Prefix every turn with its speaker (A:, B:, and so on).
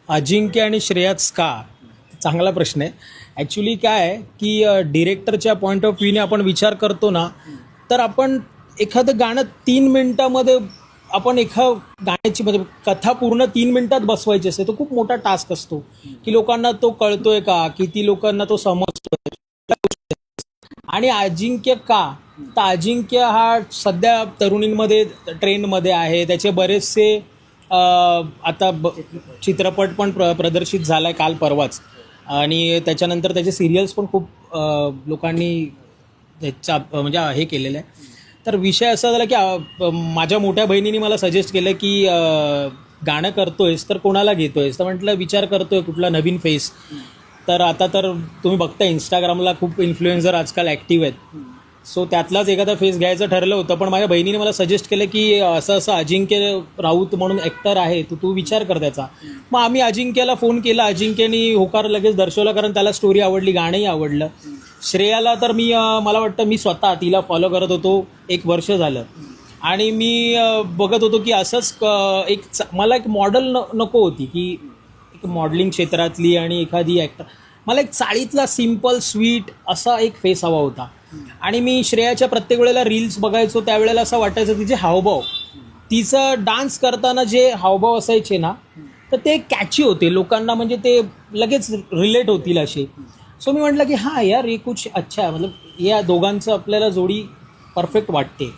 A: अजिंक्य आणि श्रेयाच का? चांगला प्रश्न आहे. ॲक्च्युली काय आहे की डिरेक्टरच्या पॉईंट ऑफ व्ह्यूने आपण विचार करतो ना, तर आपण एखादं गाणं 3 मिनिटामध्ये आपण गाण्याची म्हणजे कथा पूर्ण 3 मिनिटात बसवायची असते. तो खूप मोठा टास्क असतो की लोकांना तो कळतोय का, किती लोकांना तो समजतोय. आणि अजिंक्य का? तर अजिंक्य हा सध्या तरुणींमध्ये ट्रेंडमध्ये आहे. त्याचे बरेचसे आता चित्रपट पण प्रदर्शित झाला आहे काल परवाच. आणि त्याच्यानंतर त्याचे सिरियल्स पण खूप लोकांनी त्याच्या म्हणजे हे केलेलं आहे. तर विषय असा झाला की माझ्या मोठ्या बहिणीने मला सजेस्ट केलं की गाणं करतोयस तर कोणाला घेतोयस. तर म्हटलं विचार करतोय कुठला नवीन फेस. तर आता तर तुम्ही बघता इंस्टाग्रामला खूप इन्फ्लुएन्सर आजकाल ॲक्टिव्ह आहेत. सो त्यातलाच एखादा फेस घ्यायचं ठरलं होतं. पण माझ्या बहिणीने मला सजेस्ट केलं की असं असं अजिंक्य राऊत म्हणून ॲक्टर आहे, तू विचार कर त्याचा. मग आम्ही अजिंक्यला फोन केला. अजिंक्यनी होकार लगेच दर्शवला, कारण त्याला स्टोरी आवडली, गाणंही आवडलं. श्रेयाला तर मला वाटतं मी स्वतः तिला फॉलो करत होतो 1 वर्ष झालं. आणि मी बघत होतो की असंच मला एक मॉडेल नको होती की एक मॉडेलिंग क्षेत्रातली आणि एखादी ॲक्टर. मला एक चाळीतला सिम्पल स्वीट असा एक फेस हवा होता. आणि मी श्रेयाच्या प्रत्येक वेळेला रील्स बघायचो, त्यावेळेला असं वाटायचं तिचे हावभाव, तिचं डान्स करताना जे हावभाव असायचे ना, तर ते कॅची होते लोकांना, म्हणजे ते लगेच रिलेट होतील असे. सो मी म्हटलं की हां यार, हे कुछ अच्छा आहे, मतलब या दोघांचं आपल्याला जोडी परफेक्ट वाटते.